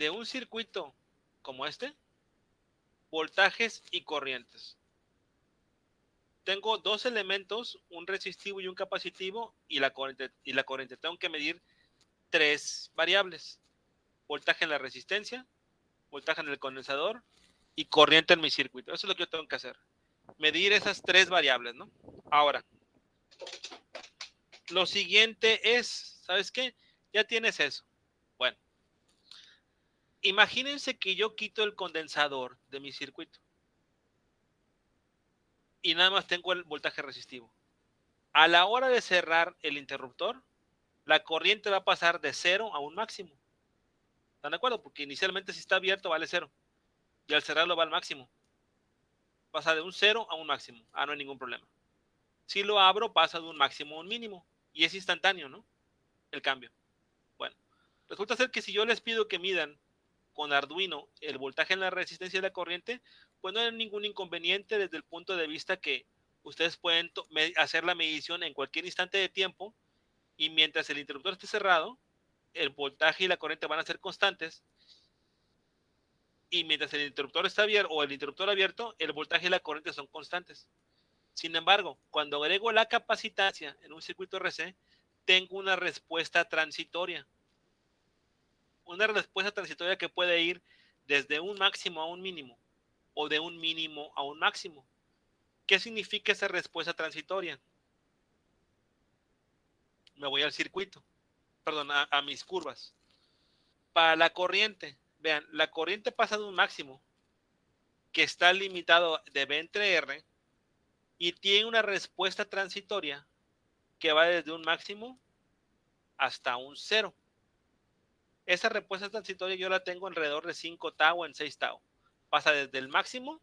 de un circuito como este, voltajes y corrientes. Tengo dos elementos, un resistivo y un capacitivo, y la corriente. Tengo que medir tres variables: voltaje en la resistencia, voltaje en el condensador y corriente en mi circuito. Eso es lo que yo tengo que hacer. Medir esas tres variables, ¿no? Ahora, lo siguiente es, ¿sabes qué? Ya tienes eso. Bueno, imagínense que yo quito el condensador de mi circuito y nada más tengo el voltaje resistivo. A la hora de cerrar el interruptor, la corriente va a pasar de 0 a un máximo. ¿Están de acuerdo? Porque inicialmente si está abierto vale 0 y al cerrarlo va al máximo. Pasa de un 0 a un máximo. No hay ningún problema. Si lo abro, pasa de un máximo a un mínimo y es instantáneo, ¿no? El cambio. Bueno, resulta ser que si yo les pido que midan con Arduino el voltaje en la resistencia de la corriente, pues no hay ningún inconveniente desde el punto de vista que ustedes pueden hacer la medición en cualquier instante de tiempo y mientras el interruptor esté cerrado, el voltaje y la corriente van a ser constantes y mientras el interruptor está abierto o el interruptor abierto, el voltaje y la corriente son constantes. Sin embargo, cuando agrego la capacitancia en un circuito RC, tengo una respuesta transitoria. Una respuesta transitoria que puede ir desde un máximo a un mínimo o de un mínimo a un máximo. ¿Qué significa esa respuesta transitoria? Me voy al circuito, perdón, a mis curvas. Para la corriente, vean, la corriente pasa de un máximo que está limitado de B entre R y tiene una respuesta transitoria que va desde un máximo hasta un 0. Esa respuesta transitoria yo la tengo alrededor de 5 tau en 6 tau. Pasa desde el máximo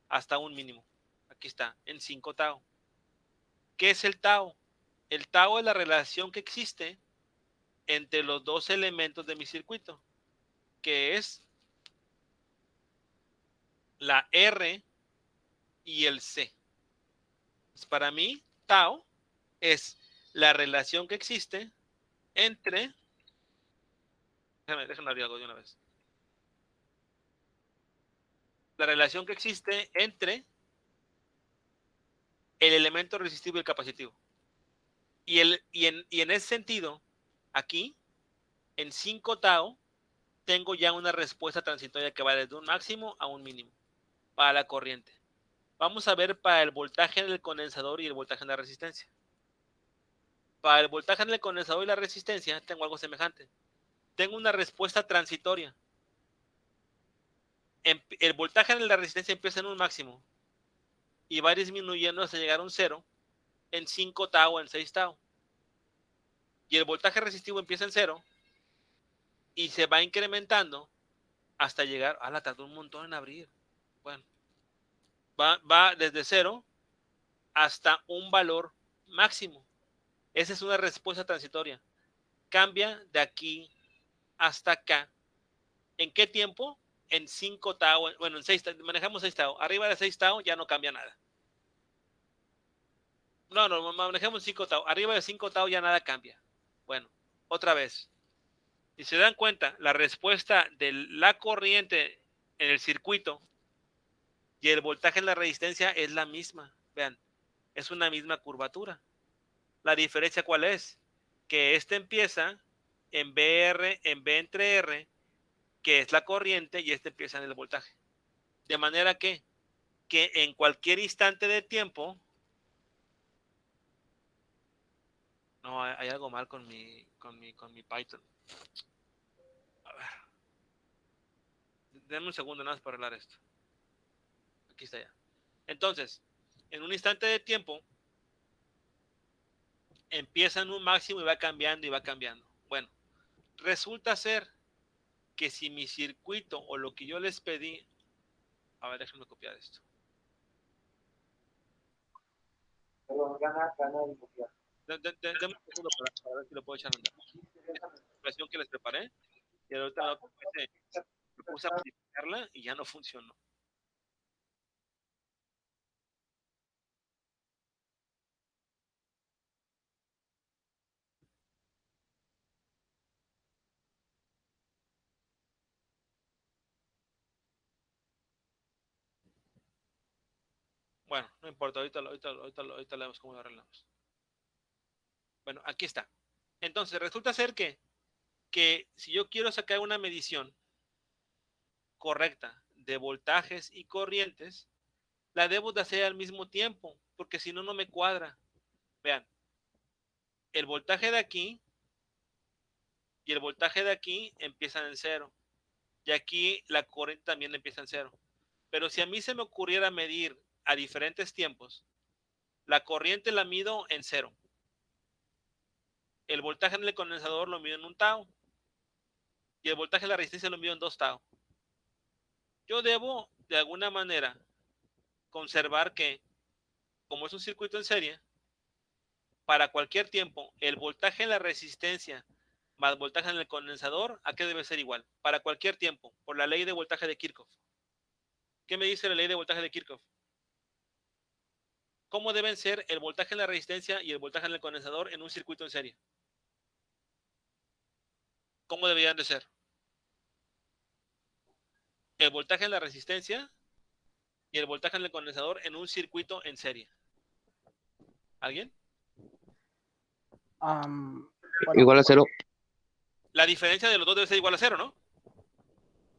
hasta un mínimo. Aquí está, en 5 tau. ¿Qué es el tau? El tau es la relación que existe entre los dos elementos de mi circuito, que es la R y el C. Pues para mí, tau es la relación que existe entre... Déjame abrir algo de una vez. La relación que existe entre el elemento resistivo y el capacitivo. Y en ese sentido, aquí, en 5 tau, tengo ya una respuesta transitoria que va desde un máximo a un mínimo para la corriente. Vamos a ver para el voltaje en el condensador y el voltaje en la resistencia. Para el voltaje en el condensador y la resistencia tengo algo semejante. Tengo una respuesta transitoria. El voltaje en la resistencia empieza en un máximo y va disminuyendo hasta llegar a un 0 en 5 tau o en 6 tau. Y el voltaje resistivo empieza en 0 y se va incrementando hasta llegar... la tardó un montón en abrir. Bueno, va desde 0 hasta un valor máximo. Esa es una respuesta transitoria. Cambia de aquí hasta acá. ¿En qué tiempo? En 5 tau, bueno, en 6, manejamos 6 tau. Arriba de 6 tau ya no cambia nada. No, manejamos 5 tau. Arriba de 5 tau ya nada cambia. Bueno, otra vez. Si se dan cuenta, la respuesta de la corriente en el circuito y el voltaje en la resistencia es la misma. Vean, es una misma curvatura. La diferencia, ¿cuál es? Que este empieza en BR, en B entre R, que es la corriente, y este empieza en el voltaje. De manera que en cualquier instante de tiempo... No, hay algo mal con mi Python. A ver. Denme un segundo nada más para arreglar esto. Aquí está ya. Entonces, en un instante de tiempo, empieza en un máximo y va cambiando y va cambiando. Bueno, resulta ser que si mi circuito o lo que yo les pedí... A ver, déjenme copiar esto. Denme un segundo para ver si lo puedo echar a andar. Esta es la expresión que les preparé y ahorita me puse a modificarla y ya no funcionó. Bueno, no importa, ahorita vemos cómo lo arreglamos. Bueno, aquí está. Entonces, resulta ser que si yo quiero sacar una medición correcta de voltajes y corrientes, la debo de hacer al mismo tiempo, porque si no, no me cuadra. Vean, el voltaje de aquí y el voltaje de aquí empiezan en cero. Y aquí la corriente también empieza en cero. Pero si a mí se me ocurriera medir a diferentes tiempos, la corriente la mido en cero. El voltaje en el condensador lo mido en 1 tau. Y el voltaje de la resistencia lo mido en 2 tau. Yo debo, de alguna manera, conservar que, como es un circuito en serie, para cualquier tiempo, el voltaje en la resistencia más voltaje en el condensador, ¿a qué debe ser igual? Para cualquier tiempo, por la ley de voltaje de Kirchhoff. ¿Qué me dice la ley de voltaje de Kirchhoff? ¿Cómo deben ser el voltaje en la resistencia y el voltaje en el condensador en un circuito en serie? ¿Cómo deberían de ser? El voltaje en la resistencia y el voltaje en el condensador en un circuito en serie. ¿Alguien? Bueno. Igual a 0. La diferencia de los dos debe ser igual a 0, ¿no?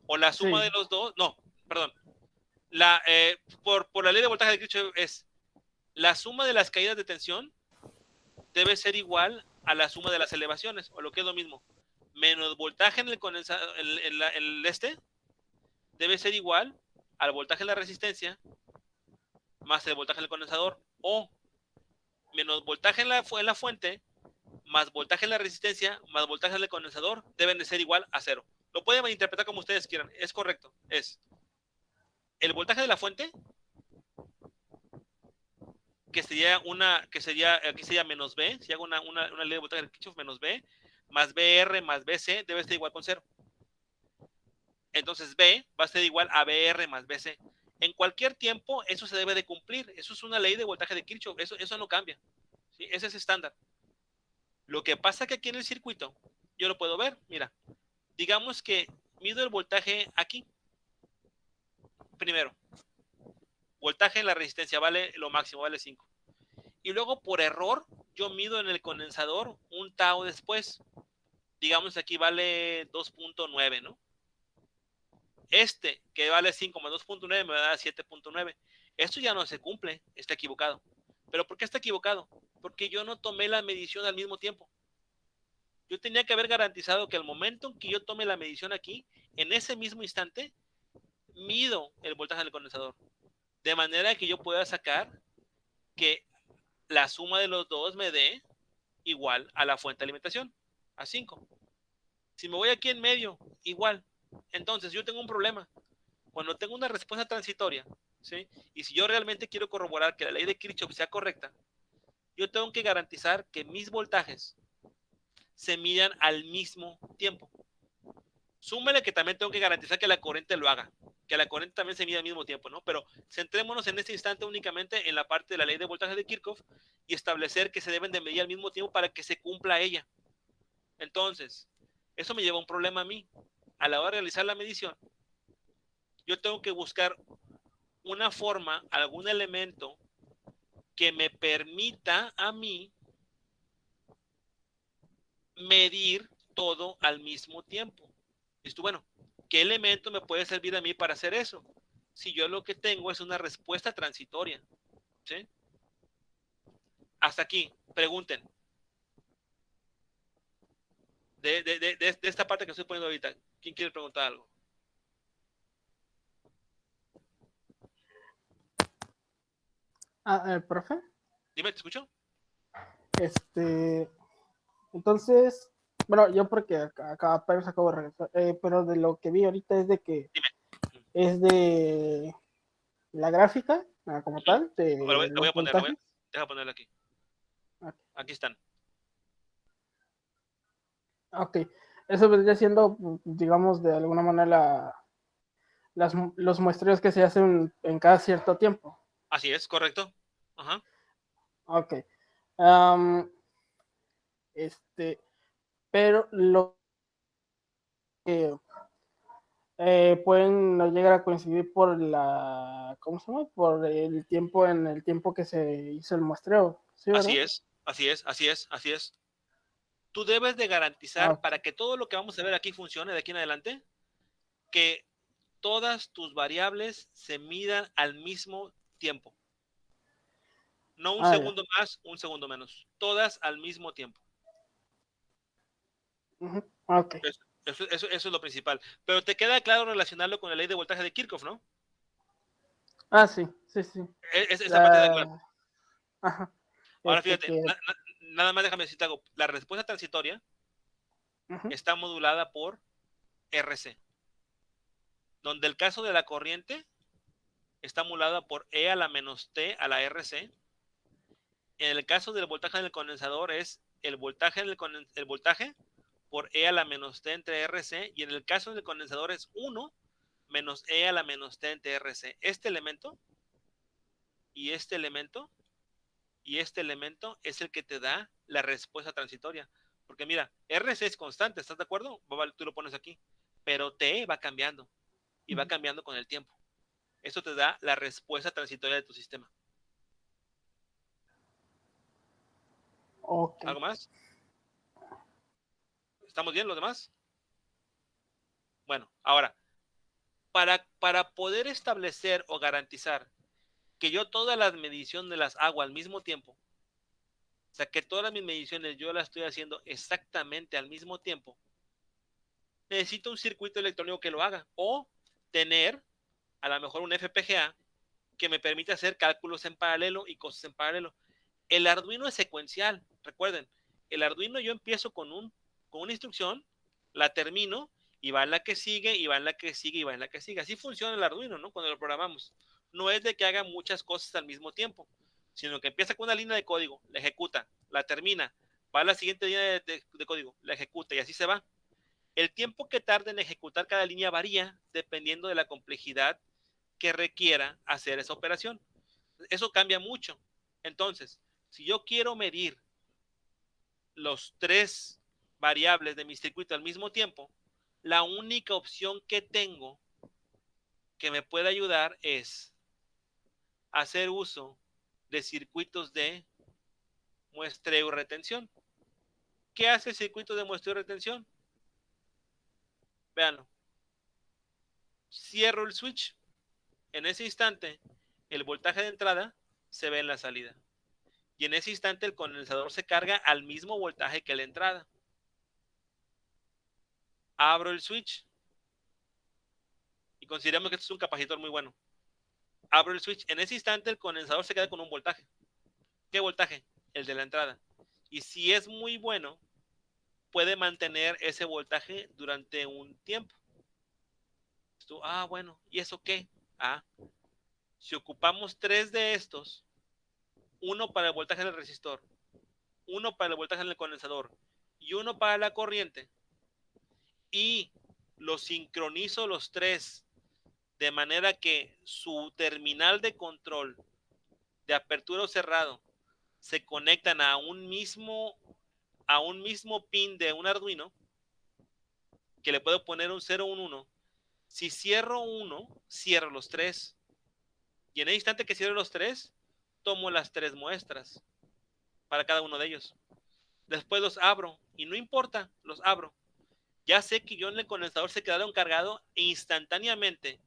O la suma Sí. de los dos. No, perdón. Por la ley de voltaje de Kirchhoff es la suma de las caídas de tensión debe ser igual a la suma de las elevaciones, o lo que es lo mismo, menos voltaje en el condensador, debe ser igual al voltaje en la resistencia más el voltaje en el condensador, o menos voltaje en la fuente más voltaje en la resistencia más voltaje en el condensador deben de ser igual a 0. Lo pueden interpretar como ustedes quieran, es correcto. Es el voltaje de la fuente, que sería aquí sería menos B, si hago una ley de voltaje de Kirchhoff, menos B, más BR más BC debe ser igual con 0. Entonces B va a ser igual a BR más BC. En cualquier tiempo eso se debe de cumplir. Eso es una ley de voltaje de Kirchhoff. Eso no cambia. ¿Sí? Ese es estándar. Lo que pasa que aquí en el circuito, yo lo puedo ver. Mira, digamos que mido el voltaje aquí. Primero, voltaje en la resistencia vale lo máximo, vale 5. Y luego por error, yo mido en el condensador 1 tau después. Digamos aquí vale 2.9, ¿no? Que vale 5 más 2.9 me va a dar 7.9. Esto ya no se cumple, está equivocado. ¿Pero por qué está equivocado? Porque yo no tomé la medición al mismo tiempo. Yo tenía que haber garantizado que al momento en que yo tome la medición aquí, en ese mismo instante, mido el voltaje del condensador. De manera que yo pueda sacar que la suma de los dos me dé igual a la fuente de alimentación, a 5. Si me voy aquí en medio, igual. Entonces yo tengo un problema. Cuando tengo una respuesta transitoria, ¿sí? Y si yo realmente quiero corroborar que la ley de Kirchhoff sea correcta, yo tengo que garantizar que mis voltajes se midan al mismo tiempo. Súmele que también tengo que garantizar que la corriente lo haga, que la corriente también se mida al mismo tiempo, ¿no? Pero centrémonos en este instante únicamente en la parte de la ley de voltaje de Kirchhoff y establecer que se deben de medir al mismo tiempo para que se cumpla ella. Entonces, eso me lleva a un problema a mí. A la hora de realizar la medición, yo tengo que buscar una forma, algún elemento que me permita a mí medir todo al mismo tiempo. ¿Listo? Bueno, ¿qué elemento me puede servir a mí para hacer eso? Si yo lo que tengo es una respuesta transitoria. ¿Sí? Hasta aquí, pregunten. De esta parte que estoy poniendo ahorita, ¿quién quiere preguntar algo? Profe. Dime, ¿te escucho? Entonces, bueno, yo porque acá apenas acabo de regresar, pero de lo que vi ahorita es de que Dime. es de la gráfica, como tal, de Lo voy los a poner, voltajes. deja ponerlo aquí. Okay. Aquí están. Ok, eso vendría siendo, digamos, de alguna manera los muestreos que se hacen en cada cierto tiempo. Así es, correcto. Ajá. Ok. Pero lo que pueden no llegar a coincidir por la ¿cómo se llama? Por el tiempo en el tiempo que se hizo el muestreo, ¿sí, verdad? Así es. Tú debes de garantizar para Ok. que todo lo que vamos a ver aquí funcione de aquí en adelante, que todas tus variables se midan al mismo tiempo. No un Ya. segundo más, un segundo menos. Todas al mismo tiempo. Ok. Eso es lo principal. Pero te queda claro relacionarlo con la ley de voltaje de Kirchhoff, ¿no? Sí, sí, sí. Esa parte da igual. Ajá. Ahora fíjate, Que nada más déjame decirte algo. La respuesta transitoria está modulada por RC, donde el caso de la corriente está modulada por E a la menos T a la RC. En el caso del voltaje en el condensador es el voltaje por E a la menos T entre RC, y en el caso del condensador es 1 menos E a la menos T entre RC. Este elemento y este elemento y este elemento es el que te da la respuesta transitoria. Porque mira, RC es constante, ¿estás de acuerdo? Tú lo pones aquí, pero T va cambiando y va cambiando con el tiempo. Eso te da la respuesta transitoria de tu sistema. Ok. ¿Algo más? ¿Estamos bien los demás? Bueno, ahora, para poder establecer o garantizar que yo todas las mediciones las hago al mismo tiempo, o sea, que todas mis mediciones yo las estoy haciendo exactamente al mismo tiempo, necesito un circuito electrónico que lo haga, o tener a lo mejor un FPGA que me permita hacer cálculos en paralelo y cosas en paralelo. El Arduino es secuencial, recuerden, el Arduino yo empiezo con una instrucción, la termino, y va en la que sigue, y va en la que sigue, y va en la que sigue. Así funciona el Arduino, ¿no? Cuando lo programamos. No es de que haga muchas cosas al mismo tiempo, sino que empieza con una línea de código, la ejecuta, la termina, va a la siguiente línea de código, la ejecuta, y así se va. El tiempo que tarda en ejecutar cada línea varía dependiendo de la complejidad que requiera hacer esa operación. Eso cambia mucho. Entonces, si yo quiero medir los tres variables de mi circuito al mismo tiempo, la única opción que tengo que me puede ayudar es hacer uso de circuitos de muestreo y retención. ¿Qué hace el circuito de muestreo y retención? Veanlo. Cierro el switch. En ese instante, el voltaje de entrada se ve en la salida. Y en ese instante el condensador se carga al mismo voltaje que la entrada. Abro el switch y consideramos que este es un capacitor muy bueno. Abro el switch. En ese instante el condensador se queda con un voltaje. ¿Qué voltaje? El de la entrada. Y si es muy bueno, puede mantener ese voltaje durante un tiempo. Bueno, ¿y eso qué? Si ocupamos tres de estos, uno para el voltaje del resistor, uno para el voltaje del condensador y uno para la corriente, y los sincronizo los tres de manera que su terminal de control de apertura o cerrado se conectan a un mismo pin de un Arduino, que le puedo poner un 0, un 1. Si cierro uno, cierro los tres. Y en el instante que cierro los tres, tomo las tres muestras para cada uno de ellos. Después los abro y no importa, los abro. Ya sé que yo en el condensador se quedaron cargado instantáneamente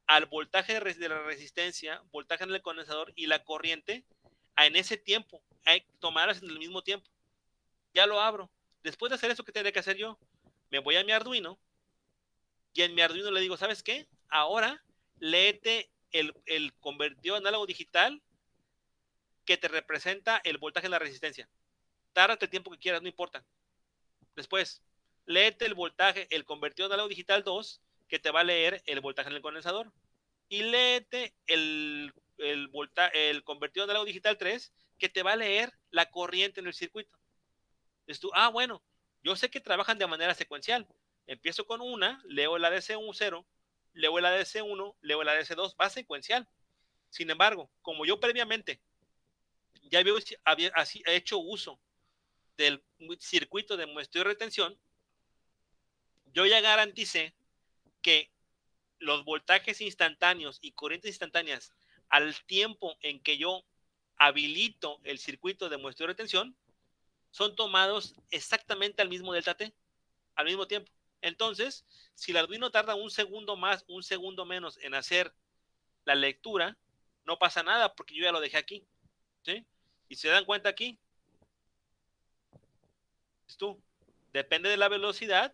al voltaje de la resistencia, voltaje en el condensador y la corriente en ese tiempo, hay que tomarlas en el mismo tiempo. Ya lo abro. Después de hacer eso, ¿qué tendré que hacer yo? Me voy a mi Arduino y en mi Arduino le digo, ¿sabes qué? Ahora léete el convertido análogo digital que te representa el voltaje en la resistencia. Tárdate el tiempo que quieras, no importa. Después, léete el voltaje, el convertido análogo digital 2, que te va a leer el voltaje en el condensador. Y léete el convertido análogo digital 3, que te va a leer la corriente en el circuito. Entonces tú, bueno, yo sé que trabajan de manera secuencial. Empiezo con una, leo el ADC10, leo el ADC1, leo el ADC2, va secuencial. Sin embargo, como yo previamente ya había hecho uso del circuito de muestreo y retención, yo ya garanticé que los voltajes instantáneos y corrientes instantáneas al tiempo en que yo habilito el circuito de muestreo de retención son tomados exactamente al mismo delta t, al mismo tiempo. Entonces, si el Arduino tarda un segundo más, un segundo menos en hacer la lectura, no pasa nada porque yo ya lo dejé aquí, ¿sí? Y se dan cuenta aquí, tú, depende de la velocidad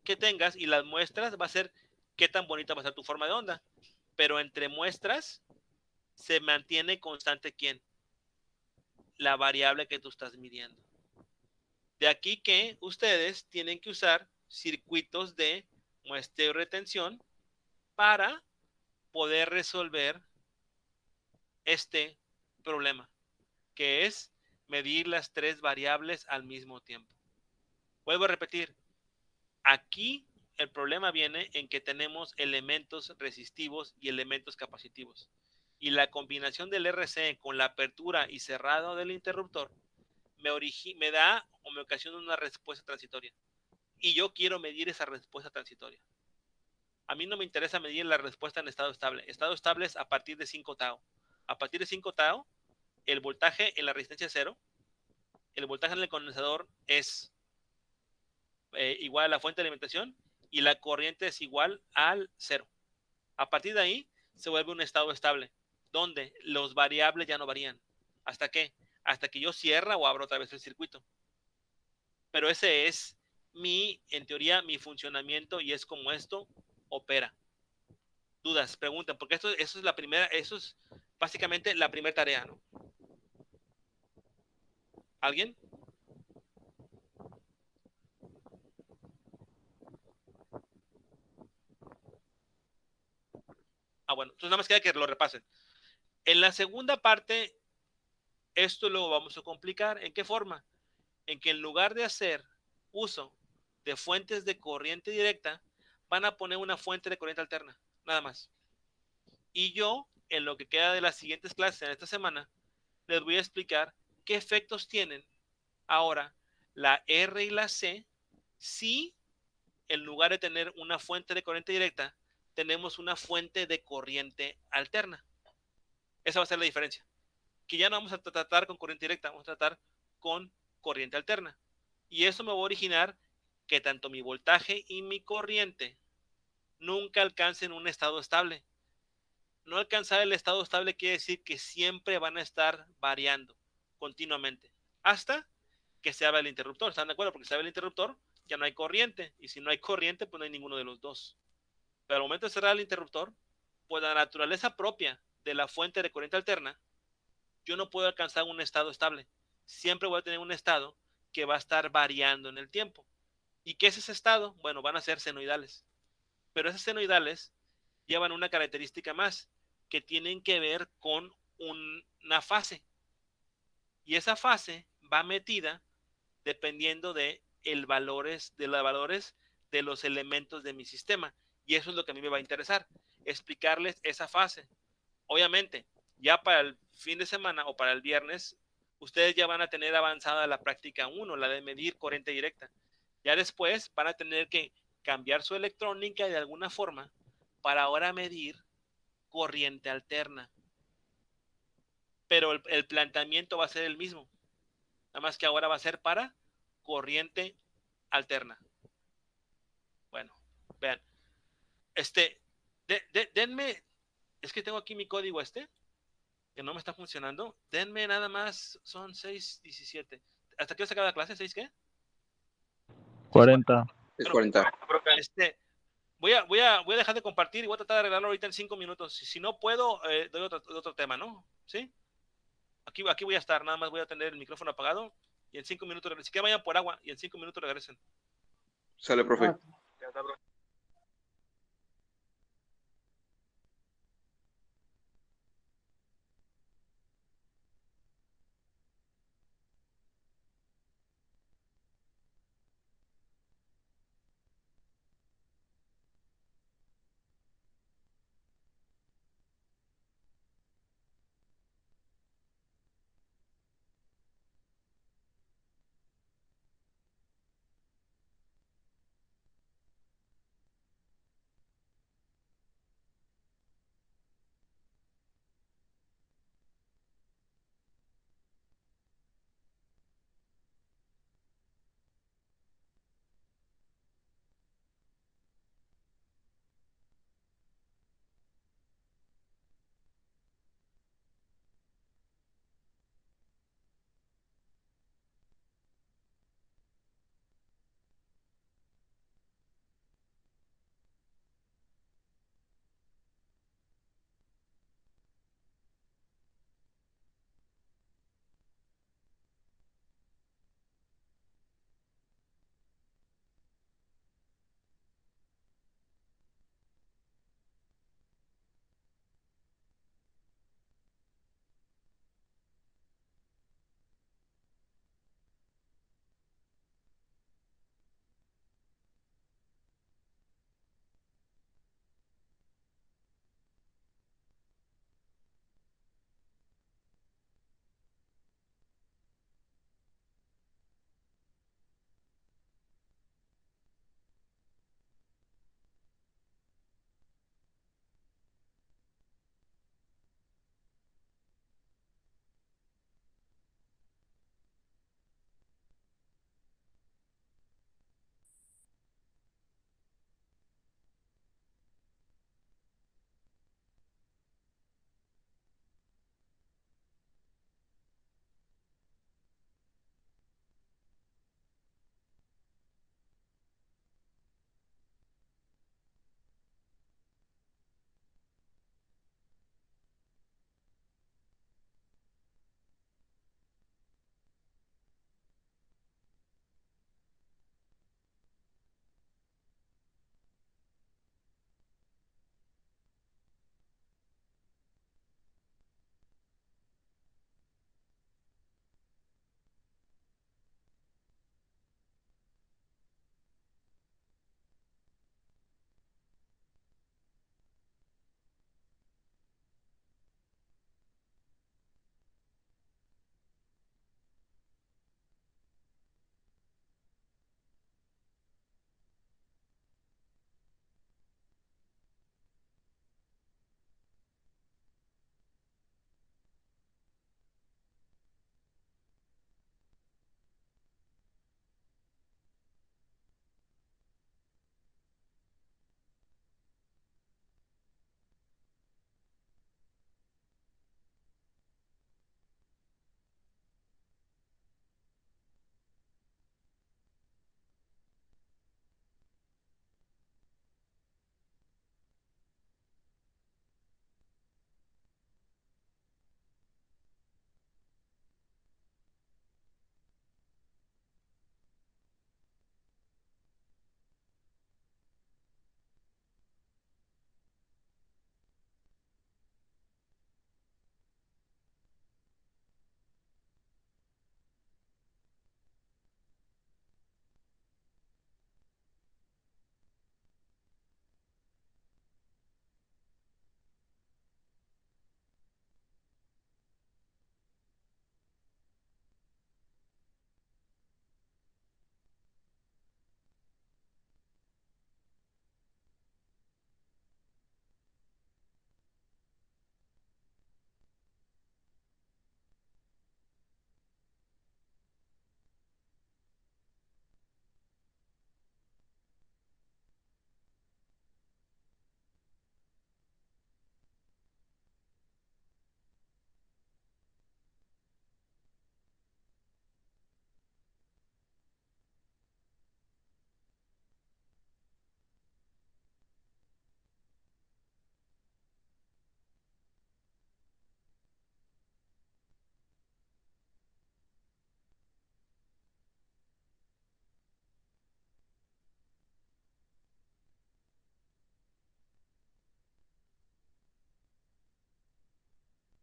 que tengas y las muestras va a ser qué tan bonita va a ser tu forma de onda. Pero entre muestras se mantiene constante quién, la variable que tú estás midiendo. De aquí que ustedes tienen que usar circuitos de muestreo y retención para poder resolver este problema, que es medir las tres variables al mismo tiempo. Vuelvo a repetir, aquí el problema viene en que tenemos elementos resistivos y elementos capacitivos. Y la combinación del RC con la apertura y cerrado del interruptor me da o me ocasiona una respuesta transitoria. Y yo quiero medir esa respuesta transitoria. A mí no me interesa medir la respuesta en estado estable. Estado estable es a partir de 5 tau. A partir de 5 tau, el voltaje en la resistencia es 0. El voltaje en el condensador es igual a la fuente de alimentación y la corriente es igual al 0. A partir de ahí se vuelve un estado estable, donde los variables ya no varían. ¿Hasta qué? Hasta que yo cierra o abro otra vez el circuito. Pero ese es en teoría, mi funcionamiento y es como esto opera. Dudas, preguntan, porque eso es la primera, eso es básicamente la primera tarea, ¿no? ¿Alguien? Bueno, entonces nada más queda que lo repasen. En la segunda parte, esto lo vamos a complicar. ¿En qué forma? En que en lugar de hacer uso de fuentes de corriente directa, van a poner una fuente de corriente alterna, nada más. Y yo, en lo que queda de las siguientes clases en esta semana, les voy a explicar qué efectos tienen ahora la R y la C si en lugar de tener una fuente de corriente directa, tenemos una fuente de corriente alterna. Esa va a ser la diferencia. Que ya no vamos a tratar con corriente directa, vamos a tratar con corriente alterna. Y eso me va a originar que tanto mi voltaje y mi corriente nunca alcancen un estado estable. No alcanzar el estado estable quiere decir que siempre van a estar variando continuamente hasta que se abra el interruptor. ¿Están de acuerdo? Porque se abre el interruptor, ya no hay corriente. Y si no hay corriente, pues no hay ninguno de los dos. Pero al momento de cerrar el interruptor, por la naturaleza propia de la fuente de corriente alterna, yo no puedo alcanzar un estado estable. Siempre voy a tener un estado que va a estar variando en el tiempo. ¿Y qué es ese estado? Bueno, van a ser senoidales. Pero esas senoidales llevan una característica más, que tienen que ver con una fase. Y esa fase va metida dependiendo de los valores de los elementos de mi sistema. Y eso es lo que a mí me va a interesar, explicarles esa fase. Obviamente, ya para el fin de semana o para el viernes, ustedes ya van a tener avanzada la práctica 1, la de medir corriente directa. Ya después van a tener que cambiar su electrónica de alguna forma para ahora medir corriente alterna. Pero el planteamiento va a ser el mismo, nada más que ahora va a ser para corriente alterna. Bueno, vean, denme, es que tengo aquí mi código que no me está funcionando. Denme nada más, son 6:17. ¿Hasta qué hora se acaba la clase? ¿6 qué? 40. Bueno, 40. voy a dejar de compartir y voy a tratar de arreglarlo ahorita en 5 minutos. Si no puedo, doy otro tema, ¿no? ¿Sí? Aquí voy a estar, nada más voy a tener el micrófono apagado y en 5 minutos regresen. Si quieren vayan por agua y en 5 minutos regresen. Sale, profe. Ya está, bro.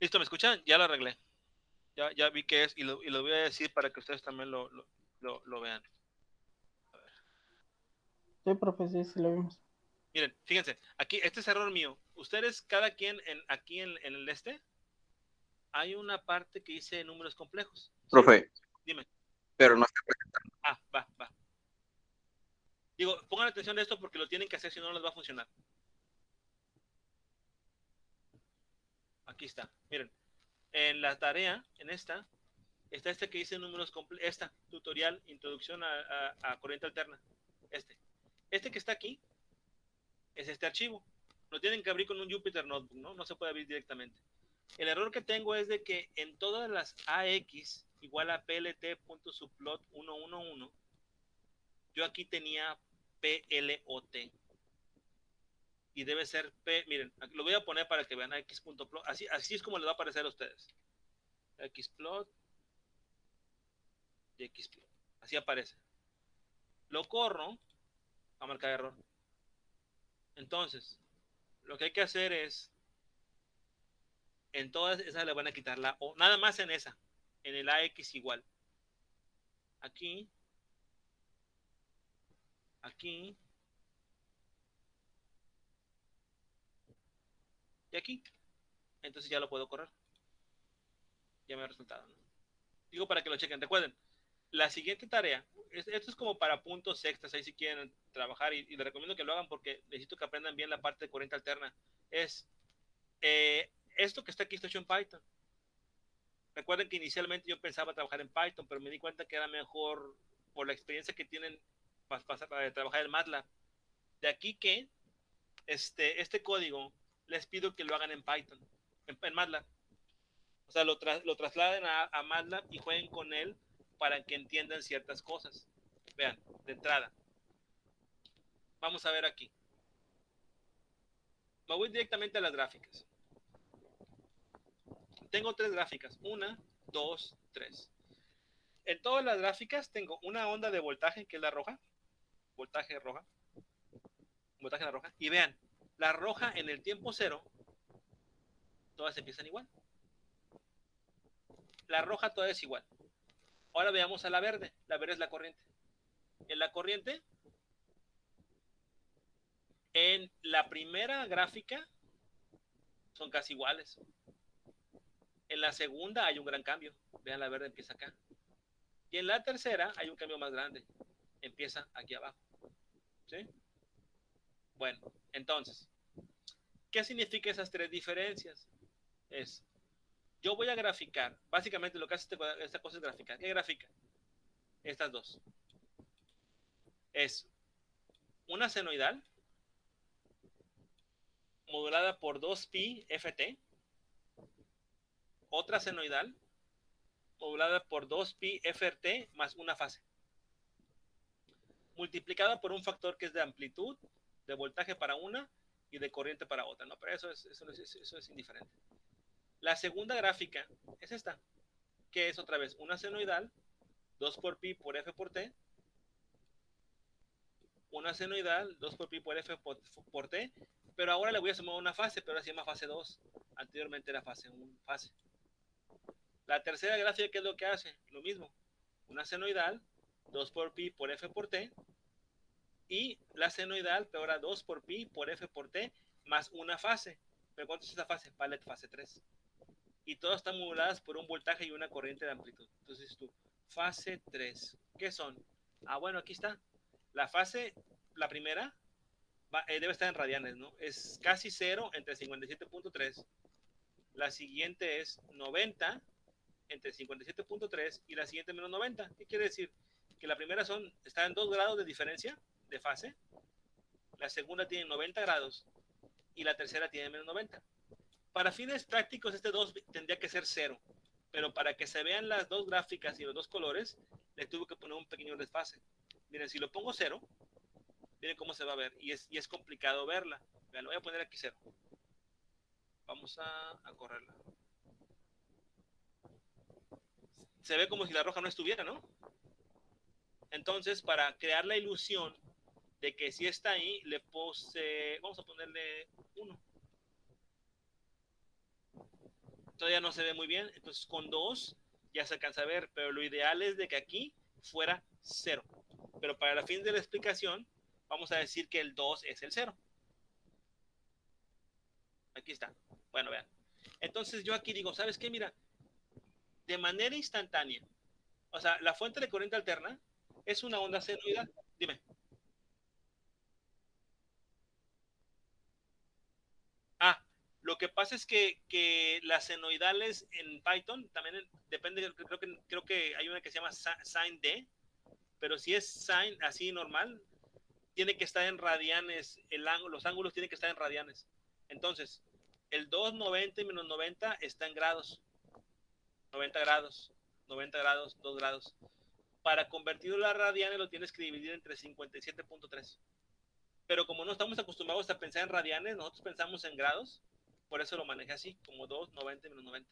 Listo, ¿me escuchan? Ya lo arreglé. Ya vi qué es y lo voy a decir para que ustedes también lo vean. Sí, profe, sí lo vimos. Miren, fíjense, aquí, este es error mío. Ustedes, cada quien aquí en el hay una parte que dice números complejos. ¿Sí? Profe, Dime. pero no está presentando. Va. Digo, pongan atención a esto porque lo tienen que hacer, si no, no les va a funcionar. Aquí está. Miren, en la tarea, en esta, está este que dice números complejos. Esta, tutorial, introducción a corriente alterna. Este que está aquí es este archivo. Lo tienen que abrir con un Jupyter Notebook, ¿no? No se puede abrir directamente. El error que tengo es de que en todas las AX igual a plt.subplot 111, yo aquí tenía PLOT. Y debe ser P, miren, lo voy a poner para que vean x.plot, así es como les va a aparecer a ustedes. Xplot y xplot. Así aparece. Lo corro a marcar error. Entonces, lo que hay que hacer es, en todas esas le van a quitar la O, nada más en esa, en el AX igual. Aquí, y aquí. Entonces ya lo puedo correr. Ya me ha resultado, ¿no? Digo para que lo chequen. Recuerden, la siguiente tarea, esto es como para puntos extras, ahí si quieren trabajar, y les recomiendo que lo hagan porque necesito que aprendan bien la parte de corriente alterna. Es esto que está aquí, está hecho en Python. Recuerden que inicialmente yo pensaba trabajar en Python, pero me di cuenta que era mejor por la experiencia que tienen para trabajar en MATLAB. De aquí que este código les pido que lo hagan en Python, en MATLAB. O sea, lo trasladen a MATLAB y jueguen con él para que entiendan ciertas cosas. Vean, de entrada. Vamos a ver aquí. Me voy directamente a las gráficas. Tengo 3 gráficas. 1, 2, 3. En todas las gráficas tengo una onda de voltaje, que es la roja. Voltaje roja. Voltaje la roja. Y vean, la roja en el tiempo cero, todas empiezan igual. La roja toda es igual. Ahora veamos a la verde. La verde es la corriente. En la corriente, en la primera gráfica, son casi iguales. En la segunda hay un gran cambio. Vean, la verde empieza acá. Y en la tercera hay un cambio más grande. Empieza aquí abajo. ¿Sí? Bueno, entonces, ¿qué significa esas 3 diferencias? Es, yo voy a graficar, básicamente lo que hace esta cosa es graficar. ¿Qué grafica? Estas dos. Es una senoidal modulada por 2pi ft, otra senoidal modulada por 2pi frt más una fase, multiplicada por un factor que es de amplitud, de voltaje para una y de corriente para otra, ¿no? Pero eso es indiferente. La segunda gráfica es esta, que es otra vez una senoidal, 2 por pi por f por t, una senoidal, 2 por pi por f por t, pero ahora le voy a sumar una fase, pero ahora se llama fase 2, anteriormente era fase 1, fase. La tercera gráfica, ¿qué es lo que hace? Lo mismo, una senoidal, 2 por pi por f por t, y la senoidal, pero ahora 2 por pi por f por t, más una fase. ¿Pero cuánto es esa fase? Vale, fase 3. Y todas están moduladas por un voltaje y una corriente de amplitud. Entonces tú, fase 3, ¿qué son? Bueno, aquí está. La fase, la primera, debe estar en radianes, ¿no? Es casi 0 entre 57.3. La siguiente es 90 entre 57.3 y la siguiente menos 90. ¿Qué quiere decir? Que la primera está en 2 grados de diferencia de fase, la segunda tiene 90 grados y la tercera tiene menos 90. Para fines prácticos este 2 tendría que ser 0, pero para que se vean las dos gráficas y los dos colores, le tuve que poner un pequeño desfase. Miren, si lo pongo 0, miren cómo se va a ver, y es complicado verla. Vean, lo voy a poner aquí 0. Vamos a correrla. Se ve como si la roja no estuviera, ¿no? Entonces, para crear la ilusión de que sí está ahí, le puse, vamos a ponerle 1. todavía no se ve muy bien, entonces con 2 ya se alcanza a ver, pero lo ideal es de que aquí fuera 0. Pero para el fin de la explicación, vamos a decir que el 2 es el 0. Aquí está. Bueno, vean. Entonces yo aquí digo, ¿sabes qué? Mira, de manera instantánea, o sea, la fuente de corriente alterna es una onda senoidal. Dime. Ah, lo que pasa es que las senoidales en Python también depende, creo que hay una que se llama sin D, pero si es sin así normal, tiene que estar en radianes, los ángulos tienen que estar en radianes. Entonces, el 290 y menos 90 está en grados, 90 grados, 90 grados, 2 grados. Para convertirlo a radianes lo tienes que dividir entre 57.3. Pero como no estamos acostumbrados a pensar en radianes, nosotros pensamos en grados, por eso lo manejé así, como 2, 90 menos 90.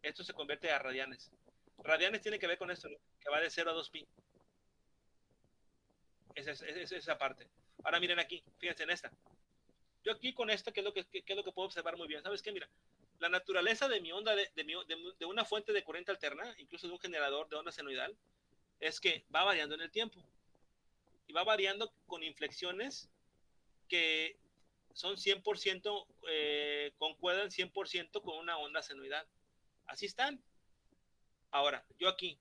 Esto se convierte a radianes. Radianes tiene que ver con esto, ¿no? Que va de 0 a 2pi. Es esa parte. Ahora miren aquí, fíjense en esta. Yo aquí con esto, ¿qué es lo que puedo observar muy bien? ¿Sabes qué? Mira, la naturaleza de mi onda, de una fuente de corriente alterna, incluso de un generador de onda senoidal, es que va variando en el tiempo. Y va variando con inflexiones que son 100%, concuerdan 100% con una onda senoidal. Así están. Ahora, yo aquí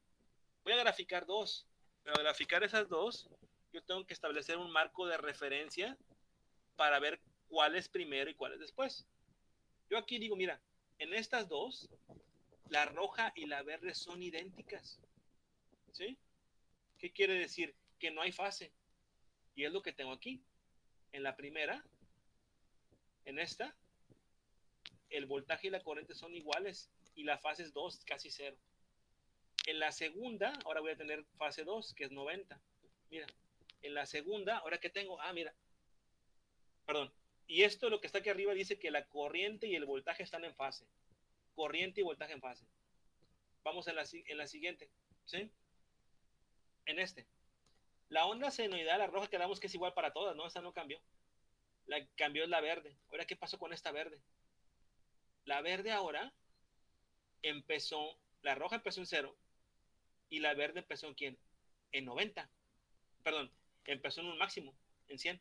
voy a graficar dos. Pero graficar esas dos, yo tengo que establecer un marco de referencia para ver cuál es primero y cuál es después. Yo aquí digo, mira, en estas dos, la roja y la verde son idénticas. ¿Sí? ¿Qué quiere decir? Que no hay fase. Y es lo que tengo aquí. En la primera, en esta, el voltaje y la corriente son iguales y la fase es 2, casi 0. En la segunda, ahora voy a tener fase 2, que es 90. Mira, en la segunda, ahora que tengo, mira, perdón. Y esto, lo que está aquí arriba, dice que la corriente y el voltaje están en fase. Corriente y voltaje en fase. Vamos en la siguiente, ¿sí? En este. La onda senoidal, la roja, quedamos que es igual para todas, ¿no? Esta no cambió. La que cambió es la verde. Ahora, ¿qué pasó con esta verde? La verde ahora empezó, la roja empezó en 0 y la verde empezó en ¿quién? En 90. Perdón, empezó en un máximo, en 100.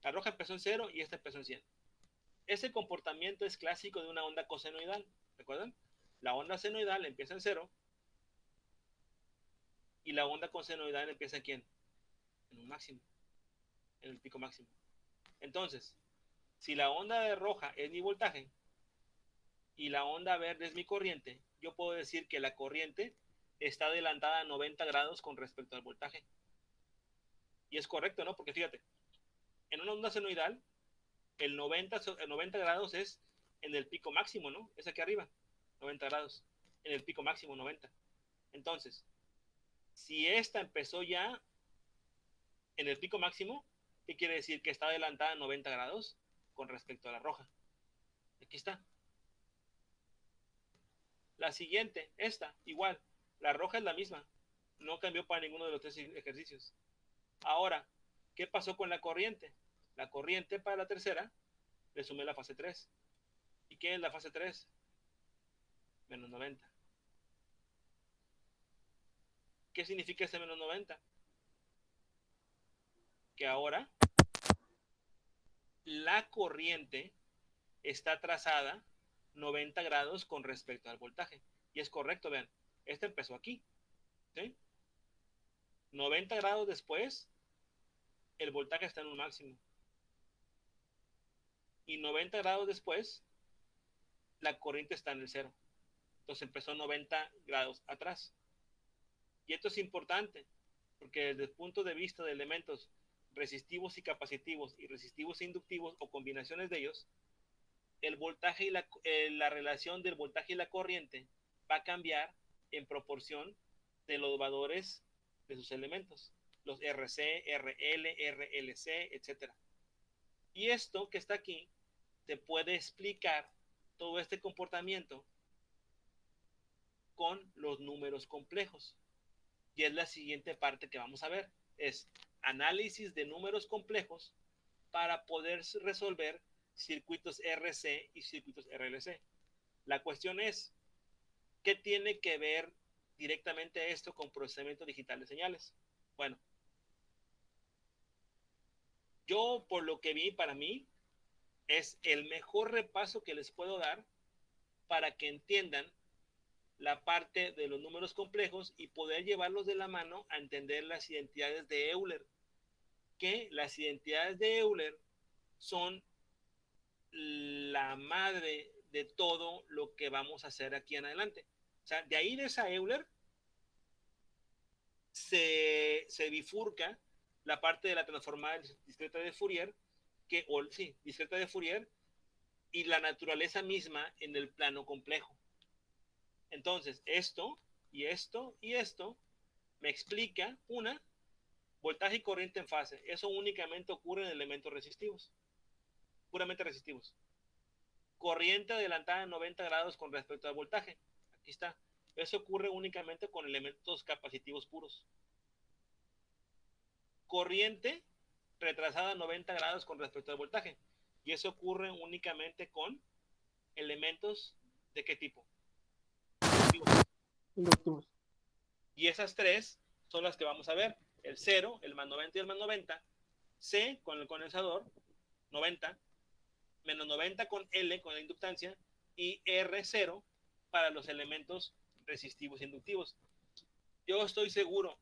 La roja empezó en 0 y esta empezó en 100. Ese comportamiento es clásico de una onda cosenoidal. ¿Recuerdan? La onda senoidal empieza en 0 y la onda cosenoidal empieza en ¿quién? En un máximo, en el pico máximo. Entonces, si la onda de roja es mi voltaje y la onda verde es mi corriente, yo puedo decir que la corriente está adelantada a 90 grados con respecto al voltaje. Y es correcto, ¿no? Porque fíjate, en una onda senoidal, el 90 grados es en el pico máximo, ¿no? Es aquí arriba, 90 grados. En el pico máximo, 90. Entonces, si esta empezó ya en el pico máximo, ¿qué quiere decir? Que está adelantada a 90 grados con respecto a la roja. Aquí está. La siguiente, esta, igual. La roja es la misma. No cambió para ninguno de los tres ejercicios. Ahora, ¿qué pasó con la corriente? La corriente para la tercera le sumé la fase 3. ¿Y qué es la fase 3? Menos 90. ¿Qué significa ese menos 90? Que ahora la corriente está trazada 90 grados con respecto al voltaje. Y es correcto, vean. Este empezó aquí. ¿Sí? 90 grados después, el voltaje está en un máximo. Y 90 grados después, la corriente está en el 0. Entonces empezó 90 grados atrás. Y esto es importante, porque desde el punto de vista de elementos resistivos y capacitivos y resistivos e inductivos o combinaciones de ellos, el voltaje y la relación del voltaje y la corriente va a cambiar en proporción de los valores de sus elementos, los RC, RL, RLC, etc. Y esto que está aquí te puede explicar todo este comportamiento con los números complejos. Y es la siguiente parte que vamos a ver, es análisis de números complejos para poder resolver circuitos RC y circuitos RLC. La cuestión es, ¿qué tiene que ver directamente esto con procesamiento digital de señales? Bueno, yo por lo que vi, para mí, es el mejor repaso que les puedo dar para que entiendan la parte de los números complejos y poder llevarlos de la mano a entender las identidades de Euler. Que las identidades de Euler son la madre de todo lo que vamos a hacer aquí en adelante. O sea, de ahí de esa Euler se bifurca la parte de la transformada discreta de Fourier, discreta de Fourier, y la naturaleza misma en el plano complejo. Entonces, esto y esto y esto me explica voltaje y corriente en fase. Eso únicamente ocurre en elementos resistivos, puramente resistivos. Corriente adelantada en 90 grados con respecto al voltaje. Aquí está. Eso ocurre únicamente con elementos capacitivos puros. Corriente retrasada a 90 grados con respecto al voltaje. Y eso ocurre únicamente con elementos ¿de qué tipo? Inductivos. Y esas tres son las que vamos a ver. El 0, el más 90 y el más 90. C con el condensador, 90. Menos 90 con L, con la inductancia. Y R0 para los elementos resistivos e inductivos. Yo estoy seguro,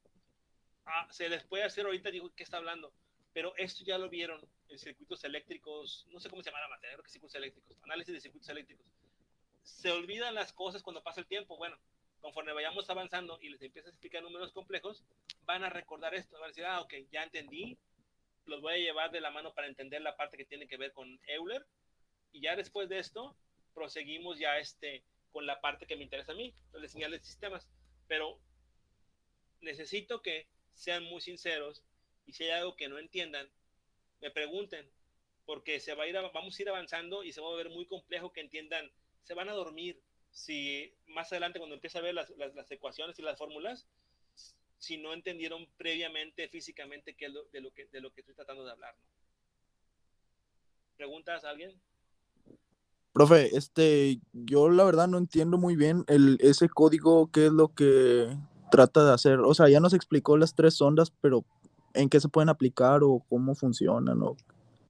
se les puede hacer ahorita, digo, ¿qué está hablando? Pero esto ya lo vieron en circuitos eléctricos, no sé cómo se llama la materia, creo que circuitos eléctricos, análisis de circuitos eléctricos. Se olvidan las cosas cuando pasa el tiempo. Bueno, conforme vayamos avanzando y les empieza a explicar números complejos, van a recordar esto, van a decir, ok, ya entendí, los voy a llevar de la mano para entender la parte que tiene que ver con Euler, y ya después de esto, proseguimos ya con la parte que me interesa a mí, las señales de sistemas. Pero necesito que sean muy sinceros, y si hay algo que no entiendan, me pregunten, porque vamos a ir avanzando y se va a ver muy complejo que entiendan. Se van a dormir si más adelante, cuando empiece a ver las ecuaciones y las fórmulas, si no entendieron previamente físicamente qué es de lo que estoy tratando de hablar, ¿no? ¿Preguntas a alguien? Profe, yo la verdad no entiendo muy bien ese código, qué es lo que trata de hacer. O sea, ya nos explicó las tres ondas, pero ¿en qué se pueden aplicar o cómo funcionan?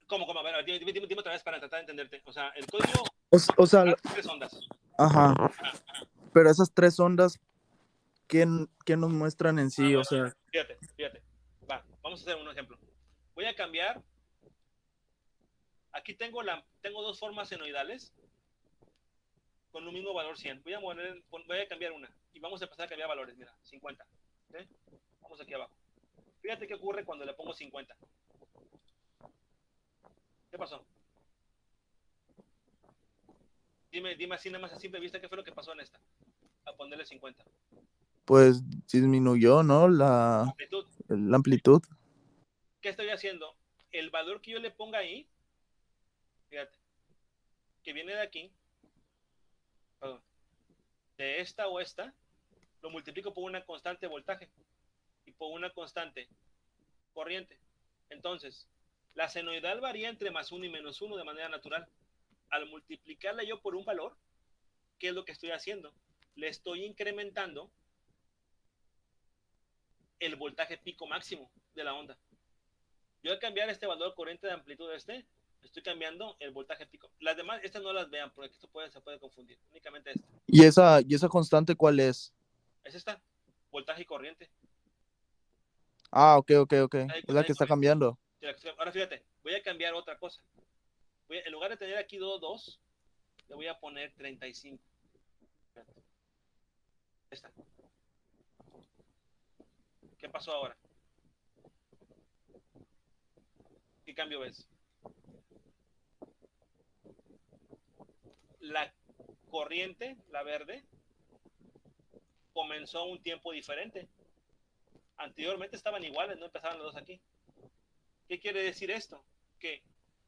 ¿Cómo? A ver, dime otra vez para tratar de entenderte. O sea, el código... O sea, tres ondas. Ajá. Pero esas tres ondas, ¿qué nos muestran en sí? Bueno, o sea... Fíjate. Va, vamos a hacer un ejemplo. Voy a cambiar. Aquí tengo dos formas senoidales con un mismo valor 100. Voy a cambiar una y vamos a empezar a cambiar valores. Mira, 50. ¿Sí? Vamos aquí abajo. Fíjate qué ocurre cuando le pongo 50. ¿Qué pasó? Dime así, nada más a simple vista, ¿qué fue lo que pasó en esta? A ponerle 50. Pues disminuyó, ¿no? La amplitud. ¿Qué estoy haciendo? El valor que yo le ponga ahí, fíjate, que viene de aquí, perdón, de esta o esta, lo multiplico por una constante voltaje y por una constante corriente. Entonces, la senoidal varía entre más 1 y menos 1 de manera natural. Al multiplicarla yo por un valor, ¿qué es lo que estoy haciendo? Le estoy incrementando el voltaje pico máximo de la onda. Yo al cambiar este valor corriente de amplitud estoy cambiando el voltaje pico. Las demás, estas no las vean, porque esto se puede confundir. Únicamente esta. ¿Y esa constante cuál es? Es esta, voltaje y corriente. Ah, ok. Es la que está cambiando. Ahora fíjate, voy a cambiar otra cosa. En lugar de tener aquí 2, le voy a poner 35. Esta. ¿Qué pasó ahora? ¿Qué cambio ves? La corriente, la verde, comenzó a un tiempo diferente. Anteriormente estaban iguales, no empezaban los dos aquí. ¿Qué quiere decir esto? Que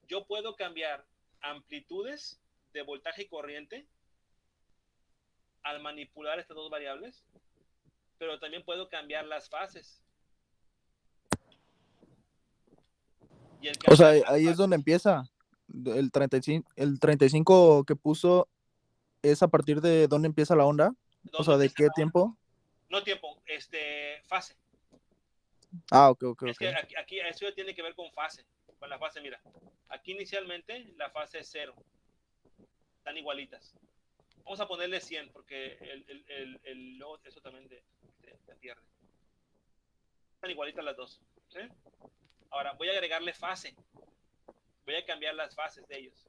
yo puedo cambiar amplitudes de voltaje y corriente al manipular estas dos variables, pero también puedo cambiar las fases. O sea, ahí es donde empieza. El 35 que puso es a partir de dónde empieza la onda. O ¿Dónde sea, ¿de empieza qué la onda? tiempo? No tiempo, fase. Ah, ok, ok, Es ok. que aquí eso ya tiene que ver con fase. Con la fase, mira. Aquí inicialmente la fase es 0. Están igualitas. Vamos a ponerle 100 porque eso también te pierde. Están igualitas las dos. ¿Sí? Ahora voy a agregarle fase. Voy a cambiar las fases de ellos.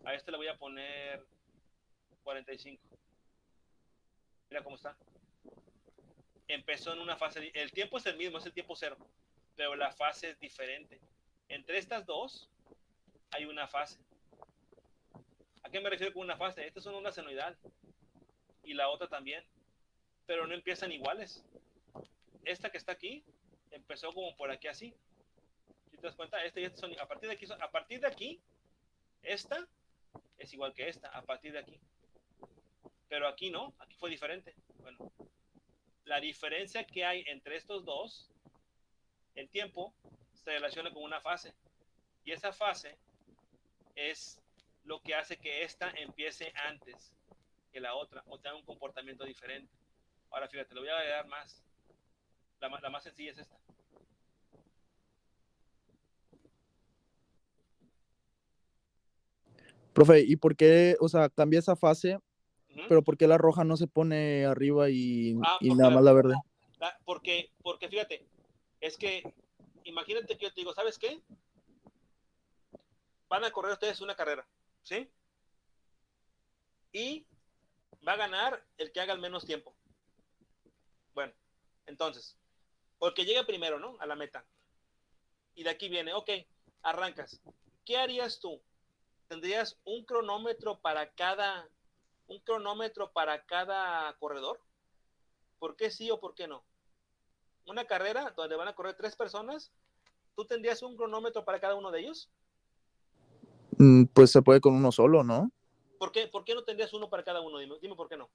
A este le voy a poner 45. Mira cómo está. Empezó en una fase. El tiempo es el mismo, es el tiempo 0. Pero la fase es diferente. Entre estas dos hay una fase. ¿A qué me refiero con una fase? Esta es una senoidal. Y la otra también. Pero no empiezan iguales. Esta que está aquí empezó como por aquí así. Si te das cuenta, este y este son, a partir de aquí, esta es igual que esta, a partir de aquí. Pero aquí no, aquí fue diferente. Bueno, la diferencia que hay entre estos dos, el tiempo, se relaciona con una fase. Y esa fase es lo que hace que esta empiece antes que la otra, o tenga un comportamiento diferente. Ahora fíjate, le voy a agregar más. La más sencilla es esta. Profe, ¿y por qué, o sea, cambia esa fase, Uh-huh. pero por qué la roja no se pone arriba y Porque nada más la verde? porque fíjate, es que imagínate que yo te digo, ¿sabes qué? Van a correr ustedes una carrera, ¿sí? Y va a ganar el que haga el menos tiempo. Bueno, entonces, porque llegue primero, ¿no? A la meta. Y de aquí viene, ok, arrancas. ¿Qué harías tú? ¿Tendrías un cronómetro para cada corredor? ¿Por qué sí o por qué no? Una carrera donde van a correr 3 personas, ¿tú tendrías un cronómetro para cada uno de ellos? Pues se puede con uno solo, ¿no? ¿Por qué no tendrías uno para cada uno? Dime por qué no.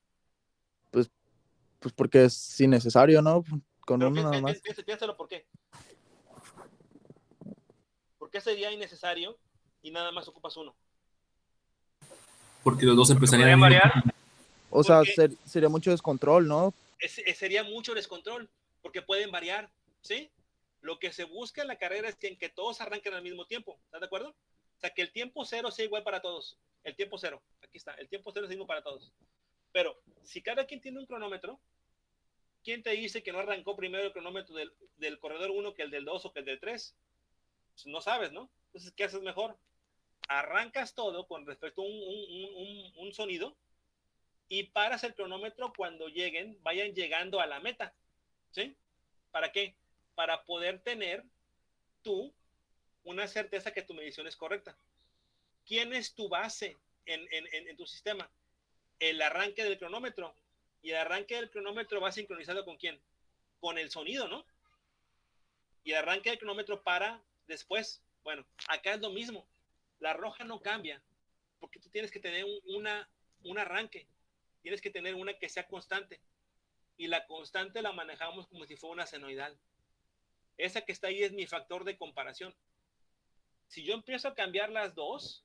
Pues porque es innecesario, ¿no? Con Pero uno nada más. piénsalo por qué. ¿Por qué sería innecesario y nada más ocupas uno? Porque los dos empezarían ¿Podrían variar? O sea, Porque sería mucho descontrol, ¿no? sería mucho descontrol, porque pueden variar, ¿sí? Lo que se busca en la carrera es que todos arranquen al mismo tiempo, ¿estás de acuerdo? O sea, que el tiempo 0 sea igual para todos. El tiempo 0, aquí está, el tiempo 0 es mismo para todos. Pero si cada quien tiene un cronómetro, ¿quién te dice que no arrancó primero el cronómetro del corredor 1 que el del 2 o que el del 3? Pues no sabes, ¿no? Entonces, ¿qué haces mejor? Arrancas todo con respecto a un sonido y paras el cronómetro cuando vayan llegando a la meta, ¿sí? ¿Para qué? Para poder tener tú una certeza que tu medición es correcta. ¿Quién es tu base en tu sistema? El arranque del cronómetro. Y el arranque del cronómetro va sincronizado ¿con quién? Con el sonido, ¿no? Y el arranque del cronómetro para después. Bueno, acá es lo mismo. La roja no cambia, porque tú tienes que tener un arranque. Tienes que tener una que sea constante. Y la constante la manejamos como si fuera una senoidal. Esa que está ahí es mi factor de comparación. Si yo empiezo a cambiar las dos,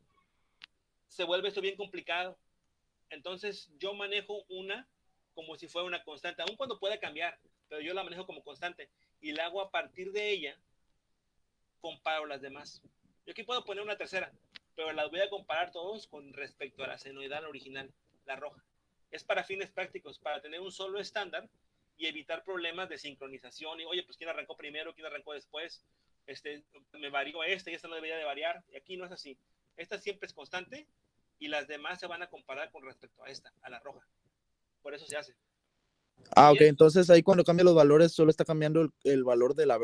se vuelve esto bien complicado. Entonces yo manejo una como si fuera una constante, aun cuando pueda cambiar, pero yo la manejo como constante y la hago a partir de ella, comparo las demás. Yo aquí puedo poner una tercera, pero las voy a comparar todos con respecto a la senoidal original, la roja. Es para fines prácticos, para tener un solo estándar y evitar problemas de sincronización. Y oye, pues quién arrancó primero, quién arrancó después, me varió y esta no debería de variar. Y aquí no es así. Esta siempre es constante y las demás se van a comparar con respecto a esta, a la roja. Por eso se hace. Ah, ok, entonces ahí cuando cambia los valores solo está cambiando el valor de la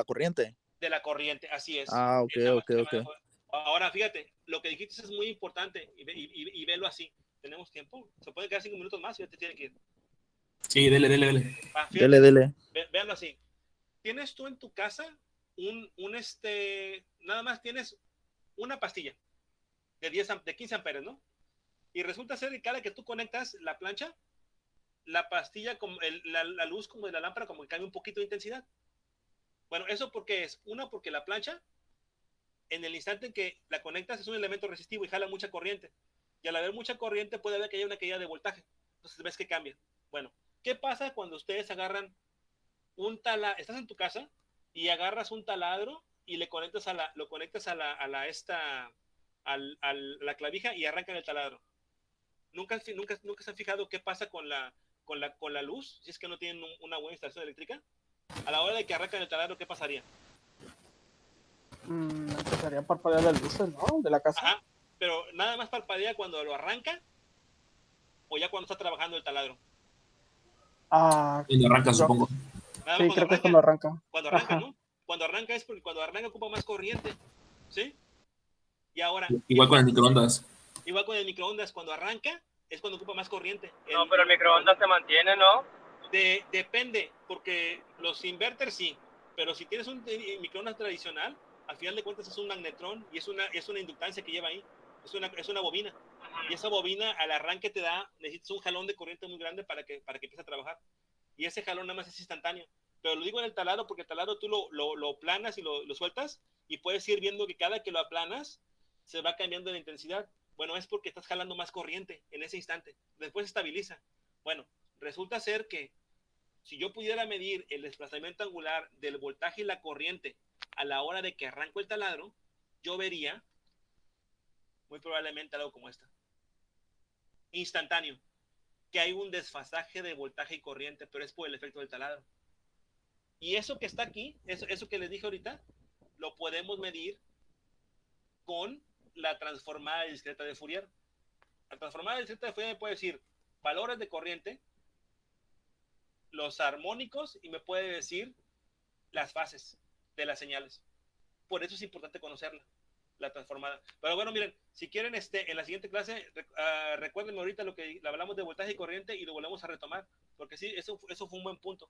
corriente. De la corriente, así es. Ah, ok, ok, ok. Ahora, fíjate, lo que dijiste es muy importante y velo así. ¿Tenemos tiempo? Se puede quedar 5 minutos más y ya te tienen que ir. Sí, dele. Fíjate, Dele. Véanlo así. Tienes tú en tu casa nada más tienes una pastilla de 15 amperes, ¿no? Y resulta ser que cada que tú conectas la plancha, la pastilla, la luz como de la lámpara, como que cambia un poquito de intensidad. Bueno, ¿eso por qué es? Una, porque la plancha en el instante en que la conectas es un elemento resistivo y jala mucha corriente. Y al haber mucha corriente puede haber que haya una caída de voltaje. Entonces ves que cambia. Bueno, ¿qué pasa cuando ustedes agarran un taladro? Estás en tu casa y agarras un taladro y lo conectas a la clavija y arrancan el taladro. ¿Nunca se han fijado qué pasa con la luz? Si es que no tienen una buena instalación eléctrica. A la hora de que arrancan el taladro, ¿qué pasaría? Empezaría a parpadear las luces, ¿no? De la casa. Ajá, pero nada más parpadea cuando lo arranca o ya cuando está trabajando el taladro. Y arranca, supongo. Nada Sí, más creo que es cuando arranca. Cuando arranca, ¿no? Cuando arranca es porque cuando arranca ocupa más corriente, ¿sí? Y ahora... Igual con el microondas. Igual con el microondas, cuando arranca es cuando ocupa más corriente. No, pero el microondas se mantiene, ¿no? Depende, porque los inverters sí, pero si tienes un microondas tradicional, al final de cuentas es un magnetrón y es una inductancia que lleva ahí, es una bobina. Y esa bobina al arranque necesitas un jalón de corriente muy grande para que empiece a trabajar. Y ese jalón nada más es instantáneo. Pero lo digo en el taladro porque el taladro tú lo planas y lo sueltas y puedes ir viendo que cada que lo aplanas se va cambiando la intensidad. Bueno, es porque estás jalando más corriente en ese instante. Después se estabiliza. Bueno, resulta ser que si yo pudiera medir el desplazamiento angular del voltaje y la corriente a la hora de que arranco el taladro, yo vería muy probablemente algo como esta. Instantáneo. Que hay un desfasaje de voltaje y corriente, pero es por el efecto del taladro. Y eso que está aquí, eso que les dije ahorita, lo podemos medir con la transformada discreta de Fourier. La transformada discreta de Fourier me puede decir valores de corriente, los armónicos y me puede decir las fases de las señales. Por eso es importante conocerla, la transformada. Pero bueno, miren, si quieren en la siguiente clase, recuérdenme ahorita lo que hablamos de voltaje y corriente y lo volvemos a retomar, porque sí, eso fue un buen punto,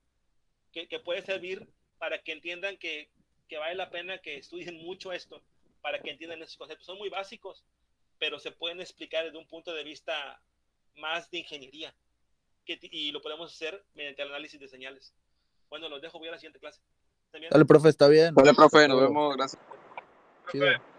que puede servir para que entiendan que vale la pena que estudien mucho esto, para que entiendan esos conceptos. Son muy básicos, pero se pueden explicar desde un punto de vista más de ingeniería, y lo podemos hacer mediante el análisis de señales. Bueno, los dejo, voy a la siguiente clase. Dale, profe, está bien. Dale, profe, nos vemos, gracias. Chido.